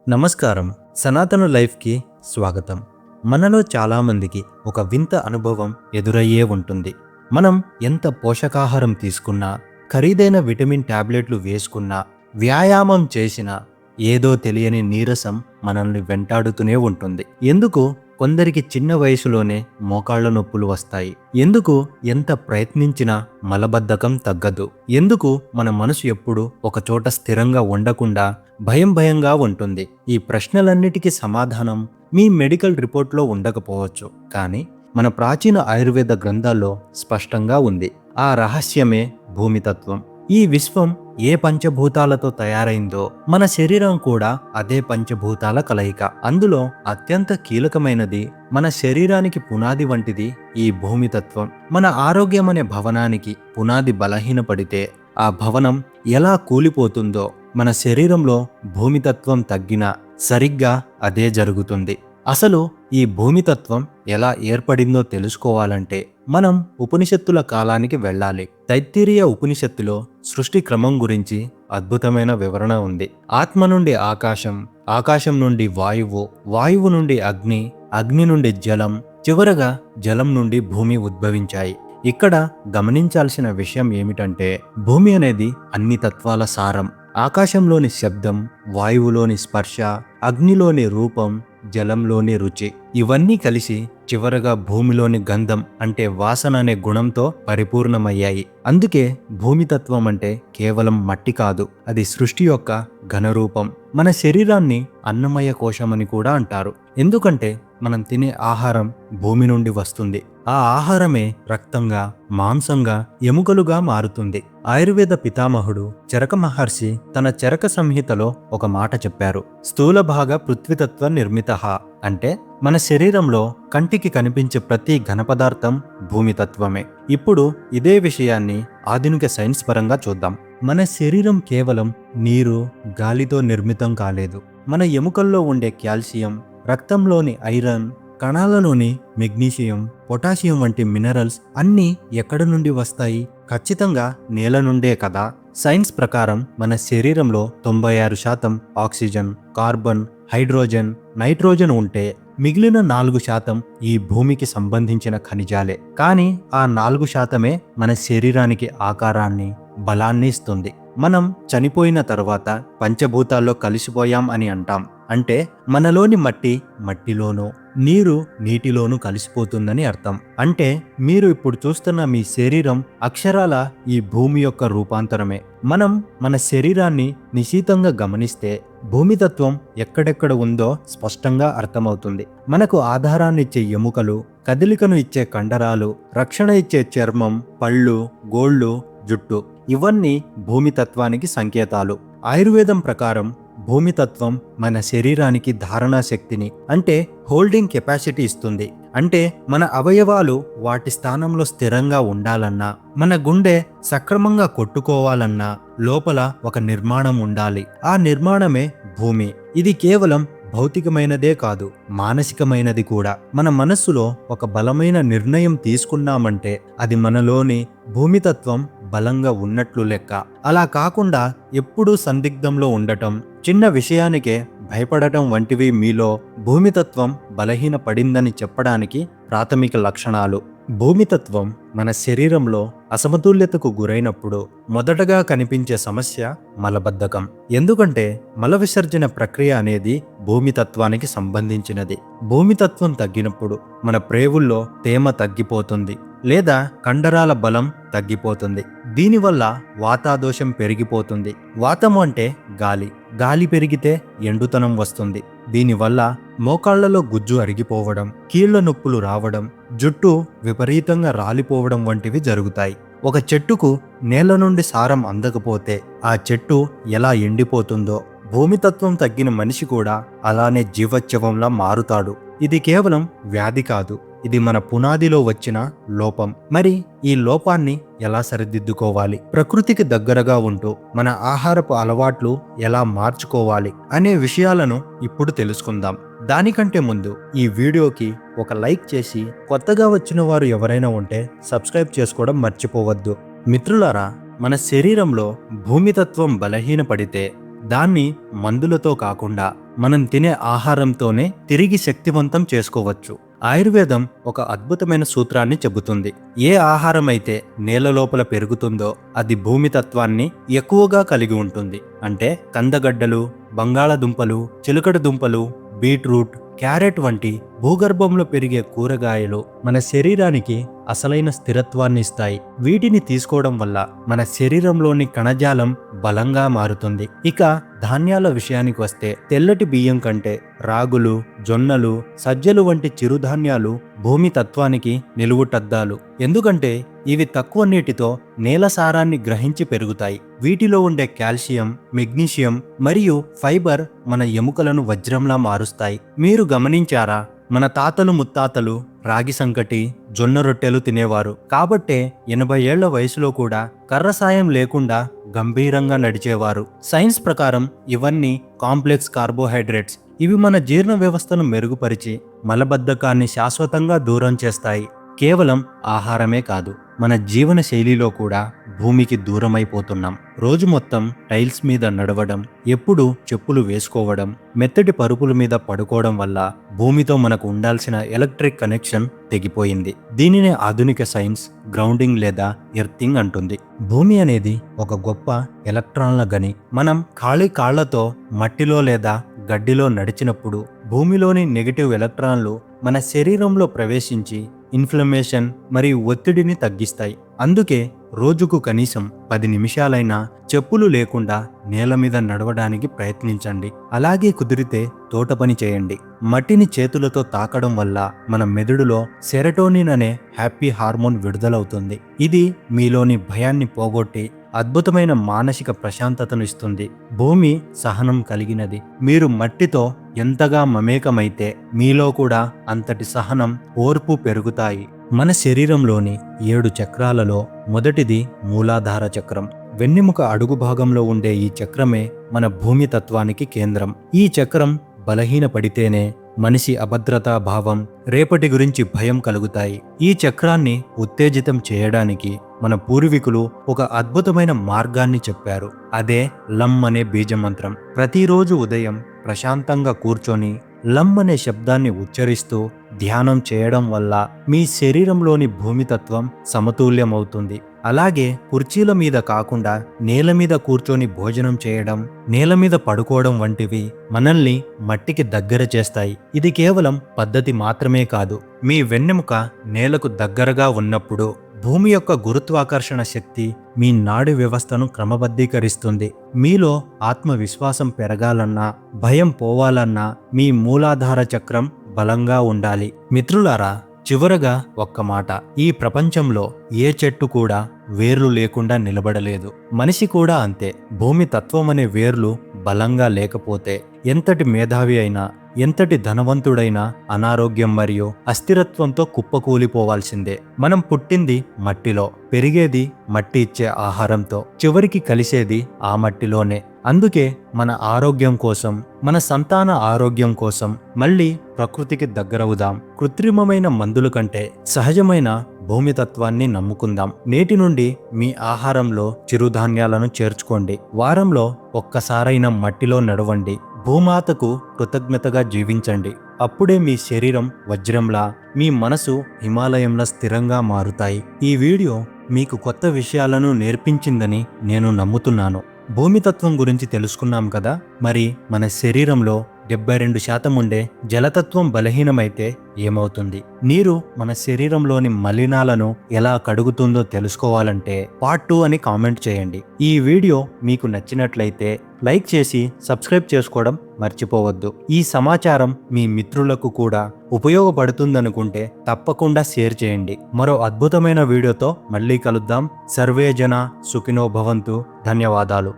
నమస్కారం. సనాతన లైఫ్కి స్వాగతం. మనలో చాలామందికి ఒక వింత అనుభవం ఎదురయ్యే ఉంటుంది. మనం ఎంత పోషకాహారం తీసుకున్నా, ఖరీదైన విటమిన్ టాబ్లెట్లు వేసుకున్నా, వ్యాయామం చేసినా ఏదో తెలియని నీరసం మనల్ని వెంటాడుతూనే ఉంటుంది. ఎందుకు కొందరికి చిన్న వయసులోనే మోకాళ్ళ నొప్పులు వస్తాయి? ఎందుకు ఎంత ప్రయత్నించినా మలబద్ధకం తగ్గదు? ఎందుకు మన మనసు ఎప్పుడు ఒక చోట స్థిరంగా ఉండకుండా భయంగా ఉంటుంది? ఈ ప్రశ్నలన్నిటికీ సమాధానం మీ మెడికల్ రిపోర్ట్లో ఉండకపోవచ్చు, కానీ మన ప్రాచీన ఆయుర్వేద గ్రంథాల్లో స్పష్టంగా ఉంది. ఆ రహస్యమే భూమితత్వం. ఈ విశ్వం ఏ పంచభూతాలతో తయారైందో మన శరీరం కూడా అదే పంచభూతాల కలయిక. అందులో అత్యంత కీలకమైనది, మన శరీరానికి పునాది వంటిది ఈ భూమితత్వం. మన ఆరోగ్యం అనే భవనానికి పునాది బలహీనపడితే ఆ భవనం ఎలా కూలిపోతుందో మన శరీరంలో భూమితత్వం తగ్గినా సరిగ్గా అదే జరుగుతుంది. అసలు ఈ భూమితత్వం ఎలా ఏర్పడిందో తెలుసుకోవాలంటే మనం ఉపనిషత్తుల కాలానికి వెళ్ళాలి. తైత్తిరీయ ఉపనిషత్తులో సృష్టి క్రమం గురించి అద్భుతమైన వివరణ ఉంది. ఆత్మ నుండి ఆకాశం, ఆకాశం నుండి వాయువు, వాయువు నుండి అగ్ని, అగ్ని నుండి జలం, చివరగా జలం నుండి భూమి ఉద్భవించాయి. ఇక్కడ గమనించాల్సిన విషయం ఏమిటంటే, భూమి అనేది అన్ని తత్వాల సారం. ఆకాశంలోని శబ్దం, వాయువులోని స్పర్శ, అగ్నిలోని రూపం, జలంలోని రుచి, ఇవన్నీ కలిసి చివరగా భూమిలోని గంధం అంటే వాసన అనే గుణంతో పరిపూర్ణమయ్యాయి. అందుకే భూమితత్వం అంటే కేవలం మట్టి కాదు, అది సృష్టి యొక్క ఘనరూపం. మన శరీరాన్ని అన్నమయ కోశమని కూడా అంటారు. ఎందుకంటే మనం తినే ఆహారం భూమి నుండి వస్తుంది. ఆ ఆహారమే రక్తంగా, మాంసంగా, ఎముకలుగా మారుతుంది. ఆయుర్వేద పితామహుడు చరక మహర్షి తన చరక సంహితలో ఒక మాట చెప్పారు. స్థూల భాగ పృథ్వీతత్వ నిర్మితః అంటే మన శరీరంలో కంటికి కనిపించే ప్రతి ఘనపదార్థం భూమితత్వమే. ఇప్పుడు ఇదే విషయాన్ని ఆధునిక సైన్స్ పరంగా చూద్దాం. మన శరీరం కేవలం నీరు, గాలితో నిర్మితం కాలేదు. మన ఎముకల్లో ఉండే కాల్షియం, రక్తంలోని ఐరన్, కణాలలోని మెగ్నీషియం, పొటాషియం వంటి మినరల్స్ అన్నీ ఎక్కడి నుండి వస్తాయి? ఖచ్చితంగా నేల నుండే కదా. సైన్స్ ప్రకారం మన శరీరంలో 96% ఆక్సిజన్, కార్బన్, హైడ్రోజన్, నైట్రోజన్ ఉంటే మిగిలిన 4% ఈ భూమికి సంబంధించిన ఖనిజాలే. కానీ ఆ 4%మే మన శరీరానికి ఆకారాన్ని, బలాన్ని ఇస్తుంది. మనం చనిపోయిన తర్వాత పంచభూతాల్లో కలిసిపోయాం అని అంటాం. అంటే మనలోని మట్టి మట్టిలోనూ, నీరు నీటిలోనూ కలిసిపోతుందని అర్థం. అంటే మీరు ఇప్పుడు చూస్తున్న మీ శరీరం అక్షరాల ఈ భూమి యొక్క రూపాంతరమే. మనం మన శరీరాన్ని నిశితంగా గమనిస్తే భూమితత్వం ఎక్కడెక్కడ ఉందో స్పష్టంగా అర్థమవుతుంది. మనకు ఆధారాన్నిచ్చే ఎముకలు, కదలికను ఇచ్చే కండరాలు, రక్షణ ఇచ్చే చర్మం, పళ్ళు, గోళ్ళు, జుట్టు, ఇవన్నీ భూమితత్వానికి సంకేతాలు. ఆయుర్వేదం ప్రకారం భూమితత్వం మన శరీరానికి ధారణా శక్తిని అంటే హోల్డింగ్ కెపాసిటీ ఇస్తుంది. అంటే మన అవయవాలు వాటి స్థానంలో స్థిరంగా ఉండాలన్నా, మన గుండె సక్రమంగా కొట్టుకోవాలన్నా లోపల ఒక నిర్మాణం ఉండాలి. ఆ నిర్మాణమే భూమి. ఇది కేవలం భౌతికమైనదే కాదు, మానసికమైనది కూడా. మన మనస్సులో ఒక బలమైన నిర్ణయం తీసుకున్నామంటే అది మనలోని భూమితత్వం బలంగా ఉన్నట్లు లెక్క. అలా కాకుండా ఎప్పుడూ సందిగ్ధంలో ఉండటం, చిన్న విషయానికే భయపడటం వంటివి మీలో భూమితత్వం బలహీనపడిందని చెప్పడానికి ప్రాథమిక లక్షణాలు. భూమితత్వం మన శరీరంలో అసమతుల్యతకు గురైనప్పుడు మొదటగా కనిపించే సమస్య మలబద్ధకం. ఎందుకంటే మల విసర్జన ప్రక్రియ అనేది భూమితత్వానికి సంబంధించినది. భూమితత్వం తగ్గినప్పుడు మన ప్రేవుల్లో తేమ తగ్గిపోతుంది లేదా కండరాల బలం తగ్గిపోతుంది. దీనివల్ల వాతాదోషం పెరిగిపోతుంది. వాతము అంటే గాలి, గాలి పెరిగితే ఎండుతనం వస్తుంది. దీనివల్ల మోకాళ్లలో గుజ్జు అరిగిపోవడం, కీళ్ల నొప్పులు రావడం, జుట్టు విపరీతంగా రాలిపోవడం వంటివి జరుగుతాయి. ఒక చెట్టుకు నేల నుండి సారం అందకపోతే ఆ చెట్టు ఎలా ఎండిపోతుందో భూమితత్వం తగ్గిన మనిషి కూడా అలానే జీవోత్సవంలా మారుతాడు. ఇది కేవలం వ్యాధి కాదు, ఇది మన పునాదిలో వచ్చిన లోపం. మరి ఈ లోపాన్ని ఎలా సరిదిద్దుకోవాలి? ప్రకృతికి దగ్గరగా ఉంటూ మన ఆహారపు అలవాట్లు ఎలా మార్చుకోవాలి అనే విషయాలను ఇప్పుడు తెలుసుకుందాం. దానికంటే ముందు ఈ వీడియోకి ఒక లైక్ చేసి కొత్తగా వచ్చిన వారు ఎవరైనా ఉంటే సబ్స్క్రైబ్ చేసుకోవడం మర్చిపోవద్దు. మిత్రులారా, మన శరీరంలో భూమితత్వం బలహీనపడితే దాన్ని మందులతో కాకుండా మనం తినే ఆహారంతోనే తిరిగి శక్తివంతం చేసుకోవచ్చు. ఆయుర్వేదం ఒక అద్భుతమైన సూత్రాన్ని చెబుతుంది. ఏ ఆహారం అయితే నేల లోపల పెరుగుతుందో అది భూమి తత్వాన్ని ఎక్కువగా కలిగి ఉంటుంది. అంటే కందగడ్డలు, బంగాళదుంపలు, చిలకడ దుంపలు, బీట్రూట్, క్యారెట్ వంటి భూగర్భంలో పెరిగే కూరగాయలు మన శరీరానికి అసలైన స్థిరత్వాన్ని ఇస్తాయి. వీటిని తీసుకోవడం వల్ల మన శరీరంలోని కణజాలం బలంగా మారుతుంది. ఇక ధాన్యాల విషయానికి వస్తే తెల్లటి బియ్యం కంటే రాగులు, జొన్నలు, సజ్జలు వంటి చిరుధాన్యాలు భూమి తత్వానికి నిలువుటద్దాలు. ఎందుకంటే ఇవి తక్కువ నీటితో నేల సారాన్ని గ్రహించి పెరుగుతాయి. వీటిలో ఉండే కాల్షియం, మెగ్నీషియం మరియు ఫైబర్ మన ఎముకలను వజ్రంలా మారుస్తాయి. మీరు గమనించారా? మన తాతలు ముత్తాతలు రాగి సంకటి, జొన్న రొట్టెలు తినేవారు. కాబట్టే 80 ఏళ్ల వయసులో కూడా కర్ర సాయం లేకుండా గంభీరంగా నడిచేవారు. సైన్స్ ప్రకారం ఇవన్నీ కాంప్లెక్స్ కార్బోహైడ్రేట్స్. ఇవి మన జీర్ణ వ్యవస్థను మెరుగుపరిచి మలబద్ధకాన్ని శాశ్వతంగా దూరం చేస్తాయి. కేవలం ఆహారమే కాదు, మన జీవన శైలిలో కూడా భూమికి దూరమైపోతున్నాం. రోజు మొత్తం టైల్స్ మీద నడవడం, ఎప్పుడు చెప్పులు వేసుకోవడం, మెత్తటి పరుపుల మీద పడుకోవడం వల్ల భూమితో మనకు ఉండాల్సిన ఎలక్ట్రిక్ కనెక్షన్ తెగిపోయింది. దీనినే ఆధునిక సైన్స్ గ్రౌండింగ్ లేదా ఎర్తింగ్ అంటుంది. భూమి అనేది ఒక గొప్ప ఎలక్ట్రాన్ల గని. మనం ఖాళీ కాళ్లతో మట్టిలో లేదా గడ్డిలో నడిచినప్పుడు భూమిలోని నెగటివ్ ఎలక్ట్రాన్లు మన శరీరంలో ప్రవేశించి ఇన్ఫ్లమేషన్ మరియు ఒత్తిడిని తగ్గిస్తాయి. అందుకే రోజుకు కనీసం 10 నిమిషాలైనా చెప్పులు లేకుండా నేల మీద నడవడానికి ప్రయత్నించండి. అలాగే కుదిరితే తోట పని చేయండి. మట్టిని చేతులతో తాకడం వల్ల మన మెదడులో సెరటోనిన్ అనే హ్యాపీ హార్మోన్ విడుదలవుతుంది. ఇది మీలోని భయాన్ని పోగొట్టి అద్భుతమైన మానసిక ప్రశాంతతను ఇస్తుంది. భూమి సహనం కలిగినది. మీరు మట్టితో ఎంతగా మమేకమైతే మీలో కూడా అంతటి సహనం, ఓర్పు పెరుగుతాయి. మన శరీరంలోని 7 చక్రాలలో మొదటిది మూలాధార చక్రం. వెన్నెముక అడుగు భాగంలో ఉండే ఈ చక్రమే మన భూమి తత్వానికి కేంద్రం. ఈ చక్రం బలహీనపడితేనే మనిషి అభద్రతా భావం, రేపటి గురించి భయం కలుగుతాయి. ఈ చక్రాన్ని ఉత్తేజితం చేయడానికి మన పూర్వీకులు ఒక అద్భుతమైన మార్గాన్ని చెప్పారు. అదే లం అనే బీజమంత్రం. ప్రతిరోజు ఉదయం ప్రశాంతంగా కూర్చొని లం అనే శబ్దాన్ని ఉచ్చరిస్తూ ధ్యానం చేయడం వల్ల మీ శరీరంలోని భూమితత్వం సమతుల్యమవుతుంది. అలాగే కుర్చీల మీద కాకుండా నేల మీద కూర్చొని భోజనం చేయడం, నేల మీద పడుకోవడం వంటివి మనల్ని మట్టికి దగ్గర చేస్తాయి. ఇది కేవలం పద్ధతి మాత్రమే కాదు, మీ వెన్నెముక నేలకు దగ్గరగా ఉన్నప్పుడు భూమి యొక్క గురుత్వాకర్షణ శక్తి మీ నాడి వ్యవస్థను క్రమబద్ధీకరిస్తుంది. మీలో ఆత్మవిశ్వాసం పెరగాలన్నా, భయం పోవాలన్నా మీ మూలాధార చక్రం బలంగా ఉండాలి. మిత్రులారా, చివరగా ఒక్క మాట. ఈ ప్రపంచంలో ఏ చెట్టు కూడా వేర్లు లేకుండా నిలబడలేదు. మనిషి కూడా అంతే. భూమి తత్వం అనే వేర్లు బలంగా లేకపోతే ఎంతటి మేధావి అయినా, ఎంతటి ధనవంతుడైనా అనారోగ్యం మరియు అస్థిరత్వంతో కుప్పకూలిపోవాల్సిందే. మనం పుట్టింది మట్టిలో, పెరిగేది మట్టి ఇచ్చే ఆహారంతో, చివరికి కలిసేది ఆ మట్టిలోనే. అందుకే మన ఆరోగ్యం కోసం, మన సంతాన ఆరోగ్యం కోసం మళ్ళీ ప్రకృతికి దగ్గరవుదాం. కృత్రిమమైన మందుల కంటే సహజమైన భూమితత్వాన్ని నమ్ముకుందాం. నేటి నుండి మీ ఆహారంలో చిరుధాన్యాలను చేర్చుకోండి. వారంలో ఒక్కసారైనా మట్టిలో నడవండి. భూమాతకు కృతజ్ఞతగా జీవించండి. అప్పుడే మీ శరీరం వజ్రంలా, మీ మనసు హిమాలయంలా స్థిరంగా మారుతాయి. ఈ వీడియో మీకు కొత్త విషయాలను నేర్పించిందని నేను నమ్ముతున్నాను. భూమితత్వం గురించి తెలుసుకున్నాం కదా. మరి మన శరీరంలో 72% ఉండే జలతత్వం బలహీనమైతే ఏమవుతుంది? నీరు మన శరీరంలోని మలినాలను ఎలా కడుగుతుందో తెలుసుకోవాలంటే పార్ట్ 2 అని కామెంట్ చేయండి. ఈ వీడియో మీకు నచ్చినట్లయితే లైక్ చేసి సబ్స్క్రైబ్ చేసుకోవడం మర్చిపోవద్దు. ఈ సమాచారం మీ మిత్రులకు కూడా ఉపయోగపడుతుందనుకుంటే తప్పకుండా షేర్ చేయండి. మరో అద్భుతమైన వీడియోతో మళ్ళీ కలుద్దాం. సర్వే జన సుఖినో భవంతు. ధన్యవాదాలు.